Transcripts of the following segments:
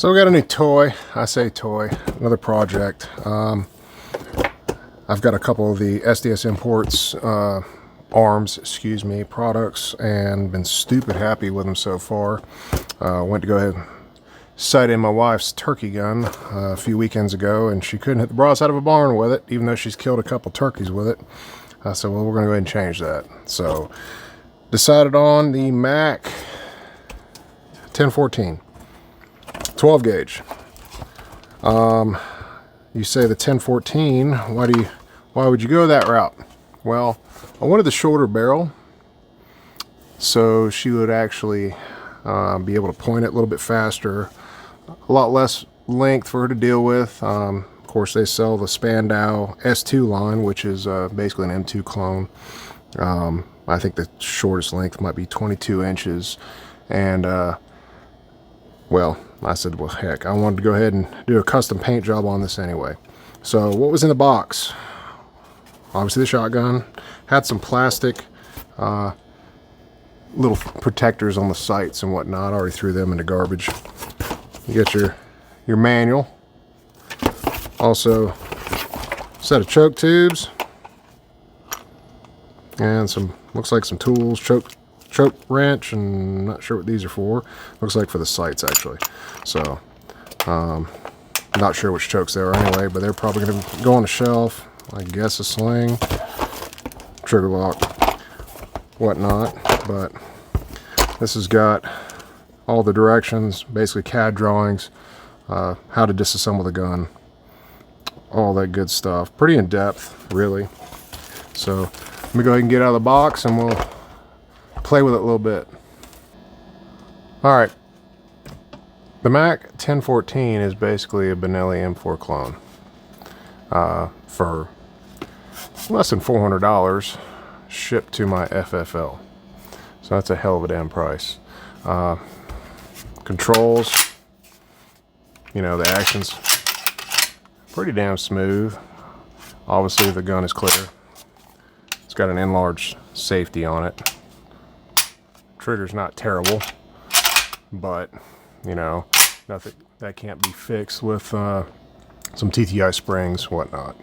So we got a new toy. I say toy, another project. I've got a couple of the SDS Imports arms, products, and been stupid happy with them so far. Went to go ahead and sight in my wife's turkey gun a few weekends ago, and she couldn't hit the broadside of a barn with it, even though she's killed a couple turkeys with it. I said, well, we're going to go ahead and change that. So decided on the Mac 1014. 12 gauge. You say the 1014, why would you go that route? Well, I wanted the shorter barrel so she would actually be able to point it a little bit faster, a lot less length for her to deal with. Of course, they sell the Spandau S2 line, which is basically an M2 clone. I think the shortest length might be 22 inches, and well, I said, well, heck, I wanted to go ahead and do a custom paint job on this anyway. So what was in the box? Obviously the shotgun. Had some plastic little protectors on the sights and whatnot. I already threw them into garbage. You got your manual. Also, a set of choke tubes. And some, looks like some tools, choke wrench, and not sure what these are for. Looks like for the sights actually. So not sure which chokes they are anyway, but they're probably going to go on the shelf. I guess a sling, trigger lock, whatnot. But this has got all the directions, basically CAD drawings, how to disassemble the gun, all that good stuff. Pretty in depth, really. So let me go ahead and get out of the box and we'll play with it a little bit. All right, the Mac 1014 is basically a Benelli M4 clone for less than $400 shipped to my FFL. So that's a hell of a damn price. Controls, you know, the action's pretty damn smooth. Obviously the gun is clear. It's got an enlarged safety on it. Trigger's not terrible, but you know, nothing that can't be fixed with some TTI springs, whatnot.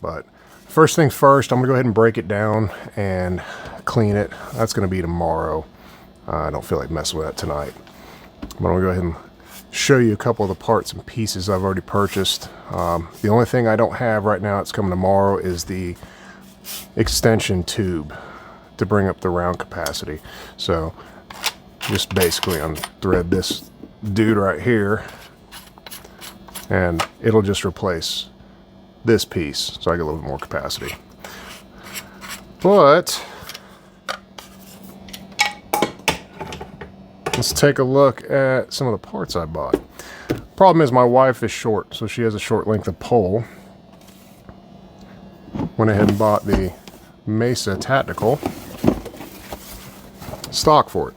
But first things first, I'm gonna go ahead and break it down and clean it. That's gonna be tomorrow. I don't feel like messing with that tonight. But I'm gonna go ahead and show you a couple of the parts and pieces I've already purchased. The only thing I don't have right now that's coming tomorrow is the extension tube to bring up the round capacity. So just basically unthread this dude right here and it'll just replace this piece so I get a little bit more capacity. But let's take a look at some of the parts I bought. Problem is my wife is short, so she has a short length of pole. Went ahead and bought the Mesa Tactical stock for it.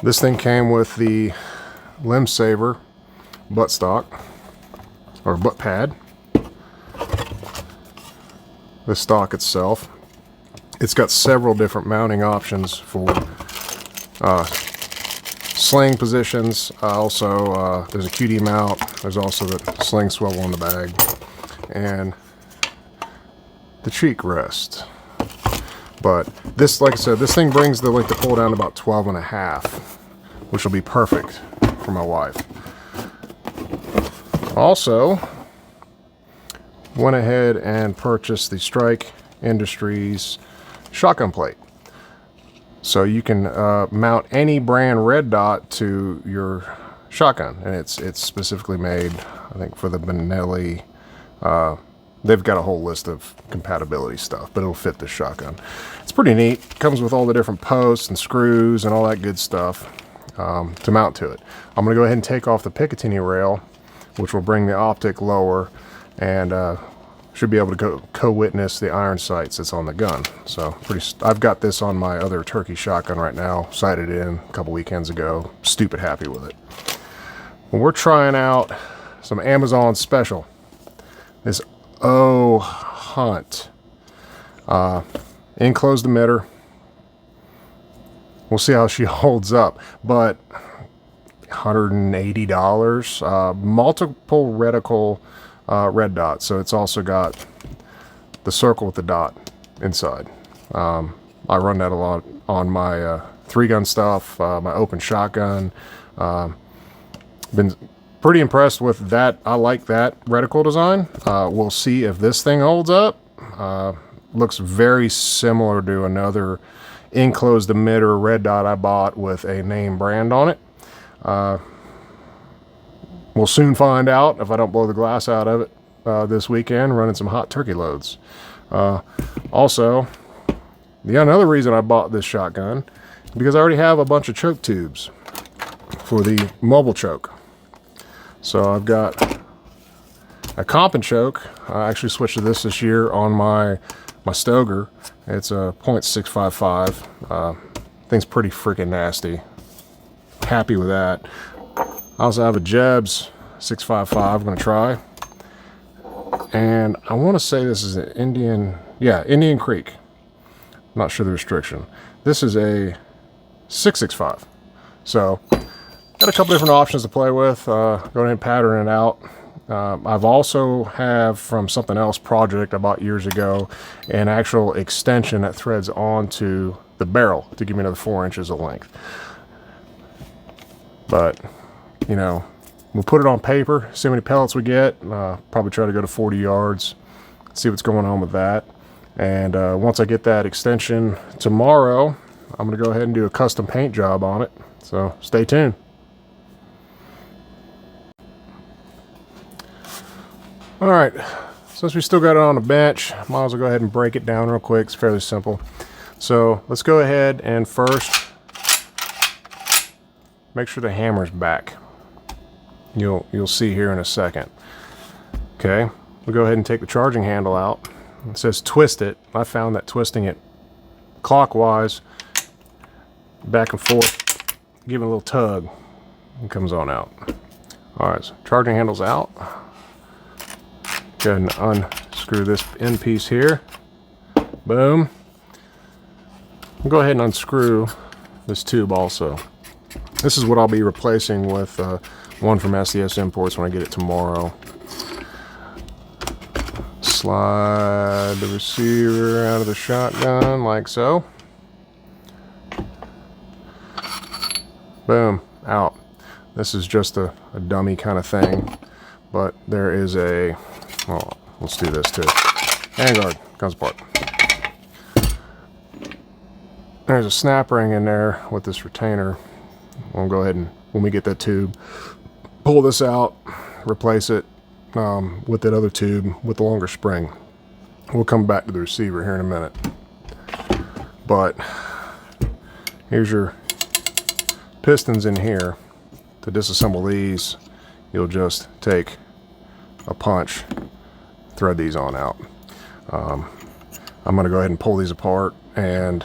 This thing came with the Limb Saver butt stock, or butt pad. The stock itself. It's got several different mounting options for sling positions. Also, there's a QD mount. There's also the sling swivel on the bag. And the cheek rest. But this, like I said, this thing brings the length of pull down to about 12.5, which will be perfect for my wife. Also, went ahead and purchased the Strike Industries shotgun plate. So you can mount any brand red dot to your shotgun, and it's specifically made, I think, for the Benelli. They've got a whole list of compatibility stuff, but it'll fit this shotgun. It's pretty neat. Comes with all the different posts and screws and all that good stuff to mount to it. I'm going to go ahead and take off the Picatinny rail, which will bring the optic lower and should be able to co-witness the iron sights that's on the gun. So I've got this on my other turkey shotgun right now, sighted in a couple weekends ago. Stupid happy with it. Well, we're trying out some Amazon special. This Hunt enclosed emitter. We'll see how she holds up, but $180. Multiple reticle red dots, so it's also got the circle with the dot inside. I run that a lot on my 3-gun stuff, my open shotgun. Been pretty impressed with that. I like that reticle design. We'll see if this thing holds up. Looks very similar to another enclosed emitter red dot I bought with a name brand on it. We'll soon find out if I don't blow the glass out of it this weekend running some hot turkey loads. Also, another reason I bought this shotgun is because I already have a bunch of choke tubes for the mobile choke. So I've got a comp and choke. I actually switched to this year on my Stoker. It's a .655. Thing's pretty freaking nasty. Happy with that. I also have a Jebs 655 I'm going to try. And I want to say this is an Indian Creek. Not sure the restriction. This is a 665. So got a couple different options to play with. Go ahead and pattern it out. I've also have from something else project I bought years ago an actual extension that threads onto the barrel to give me another 4 inches of length. But you know, we'll put it on paper, see how many pellets we get. Probably try to go to 40 yards, see what's going on with that. And once I get that extension tomorrow, I'm going to go ahead and do a custom paint job on it. So stay tuned. All right, since we still got it on the bench, might as well go ahead and break it down real quick. It's fairly simple. So let's go ahead and first make sure the hammer's back. You'll see here in a second. Okay, we'll go ahead and take the charging handle out. It says twist it. I found that twisting it clockwise, back and forth, give it a little tug, and comes on out. All right, so charging handle's out. Go ahead and unscrew this end piece here. Boom. We'll go ahead and unscrew this tube also. This is what I'll be replacing with one from SDS Imports when I get it tomorrow. Slide the receiver out of the shotgun like so. Boom, out. This is just a dummy kind of thing, but there is a, well, let's do this too. Handguard comes apart. There's a snap ring in there with this retainer. We'll go ahead and, when we get that tube, pull this out, replace it with that other tube with the longer spring. We'll come back to the receiver here in a minute. But here's your pistons in here. To disassemble these, you'll just take a punch, thread these on out. I'm going to go ahead and pull these apart and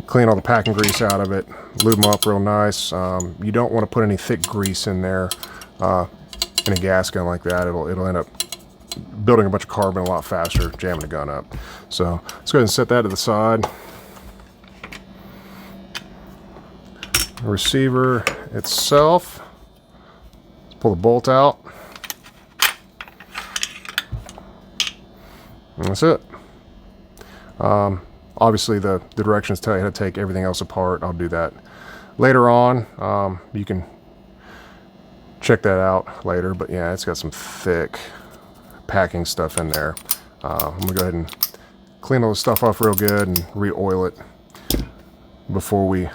clean all the packing grease out of it, lube them up real nice. You don't want to put any thick grease in there in a gas gun like that. It'll end up building a bunch of carbon a lot faster, jamming the gun up. So let's go ahead and set that to the side. The receiver itself, let's pull the bolt out. And that's it. Obviously the directions tell you how to take everything else apart. I'll do that later on. You can check that out later, but yeah, it's got some thick packing stuff in there. I'm gonna go ahead and clean all the stuff off real good and re-oil it before we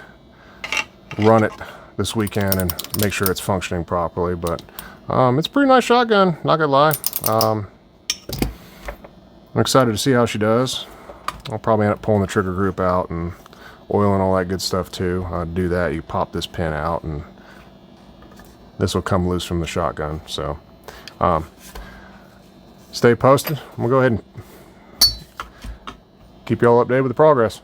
run it this weekend and make sure it's functioning properly. But it's a pretty nice shotgun, not gonna lie. I'm excited to see how she does. I'll probably end up pulling the trigger group out and oiling all that good stuff too. Do that, you pop this pin out and this will come loose from the shotgun. So stay posted. We'll go ahead and keep you all updated with the progress.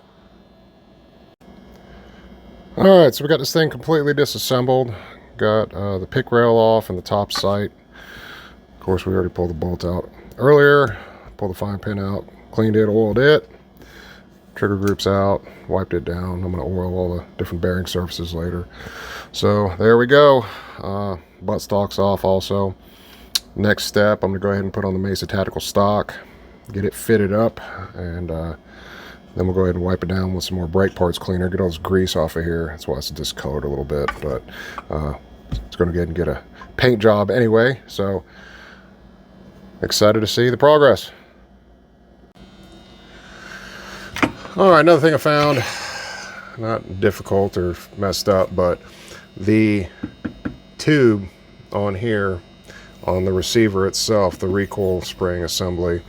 Alright, so we got this thing completely disassembled. Got the pick rail off and the top sight. Of course, we already pulled the bolt out earlier. Pulled the fine pin out, cleaned it, oiled it. trigger groups out, wiped it down. I'm going to oil all the different bearing surfaces later. So there we go. Buttstock's off also. Next step, I'm going to go ahead and put on the Mesa Tactical stock, get it fitted up, and then we'll go ahead and wipe it down with some more brake parts cleaner, get all this grease off of here. That's why it's discolored a little bit, but it's going to go ahead and get a paint job anyway. So excited to see the progress. All right, another thing I found, not difficult or messed up, but the tube on here, on the receiver itself, the recoil spring assembly,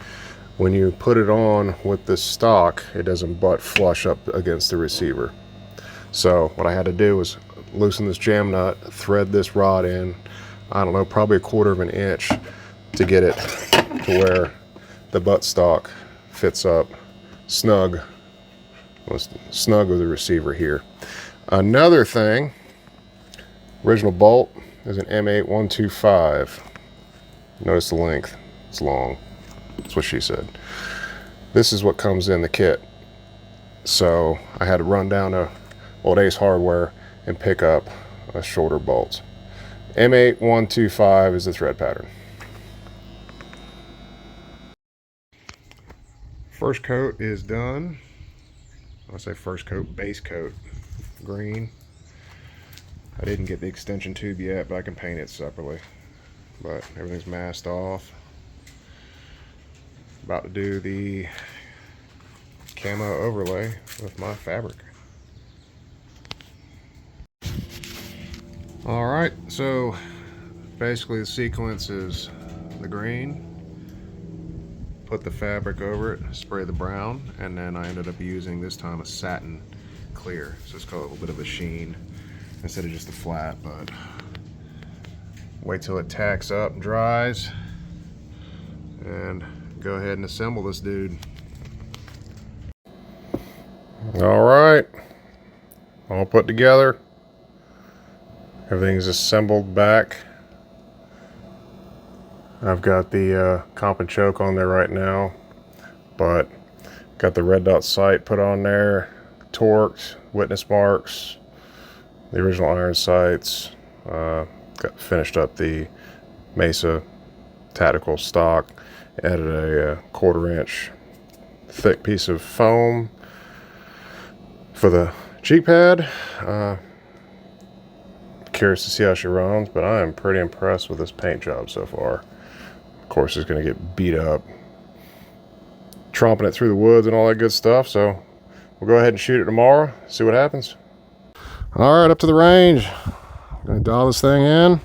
when you put it on with the stock, it doesn't butt flush up against the receiver. So what I had to do was loosen this jam nut, thread this rod in, I don't know, probably 1/4 of an inch to get it to where the buttstock fits up snug with the receiver here. Another thing, original bolt is an M8125. Notice the length, it's long. That's what she said. This is what comes in the kit. So I had to run down to Old Ace Hardware and pick up a shorter bolt. M8125 is the thread pattern. First coat is done. I say first coat, base coat, green. I didn't get the extension tube yet, but I can paint it separately. But everything's masked off. About to do the camo overlay with my fabric. Alright, so basically the sequence is the green, put the fabric over it, spray the brown, and then I ended up using this time a satin clear, so it's got a little bit of a sheen instead of just a flat. But wait till it tacks up and dries and go ahead and assemble this dude. Alright, all put together, everything's assembled back. I've got the comp and choke on there right now, but got the red dot sight put on there, torqued, witness marks, the original iron sights, got finished up the Mesa Tactical stock, added a 1/4 inch thick piece of foam for the cheek pad. Curious to see how she runs, but I am pretty impressed with this paint job so far. Of course, it's going to get beat up tromping it through the woods and all that good stuff, so we'll go ahead and shoot it tomorrow, see what happens. All right, up to the range. I'm going to dial this thing in.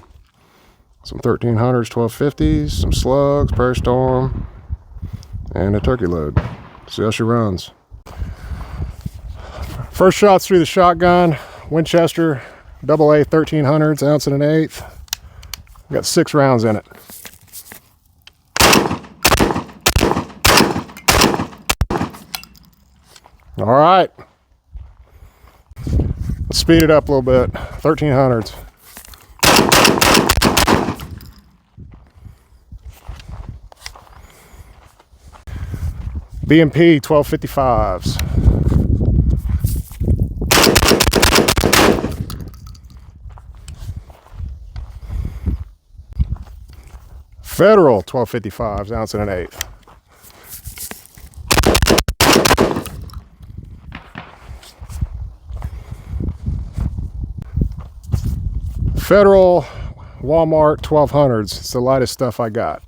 Some 1300s, 1250s, some slugs, Prairie Storm, and a turkey load. See how she runs. First shot's through the shotgun, Winchester AA 1300s, 1 1/8 ounce. Got 6 rounds in it. All right, let's speed it up a little bit. 1300s. B&P 1255s. Federal 1255s, 1 1/8 ounce. Federal Walmart 1200s. It's the lightest stuff I got.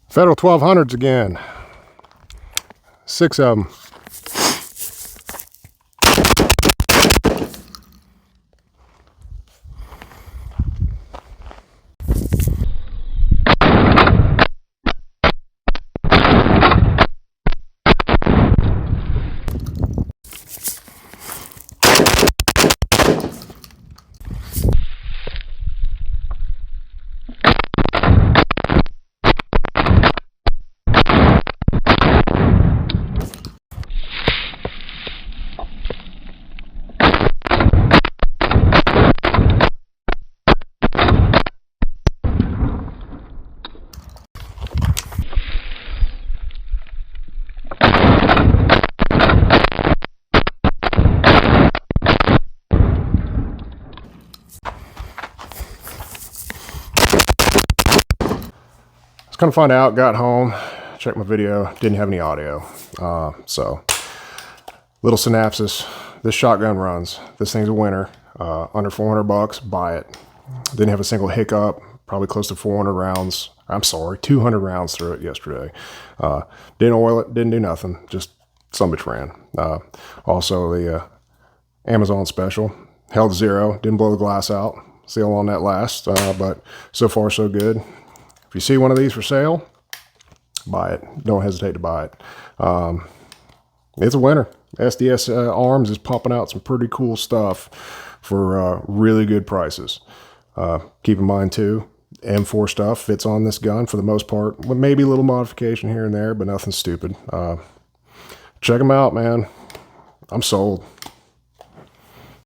Federal 1200s again. 6 of them. Come to find out, got home, checked my video, didn't have any audio. So, little synopsis. This shotgun runs. This thing's a winner. Under 400 bucks, buy it. Didn't have a single hiccup. Probably close to 400 rounds. I'm sorry, 200 rounds through it yesterday. Didn't oil it, didn't do nothing. Just some bitch ran. Also, the Amazon special held 0. Didn't blow the glass out. See how long that lasts. But so far, so good. If you see one of these for sale, buy it. Don't hesitate to buy it. It's a winner. SDS Arms is popping out some pretty cool stuff for really good prices. Keep in mind too, M4 stuff fits on this gun for the most part, with maybe a little modification here and there, but nothing stupid. Check them out, man. I'm sold.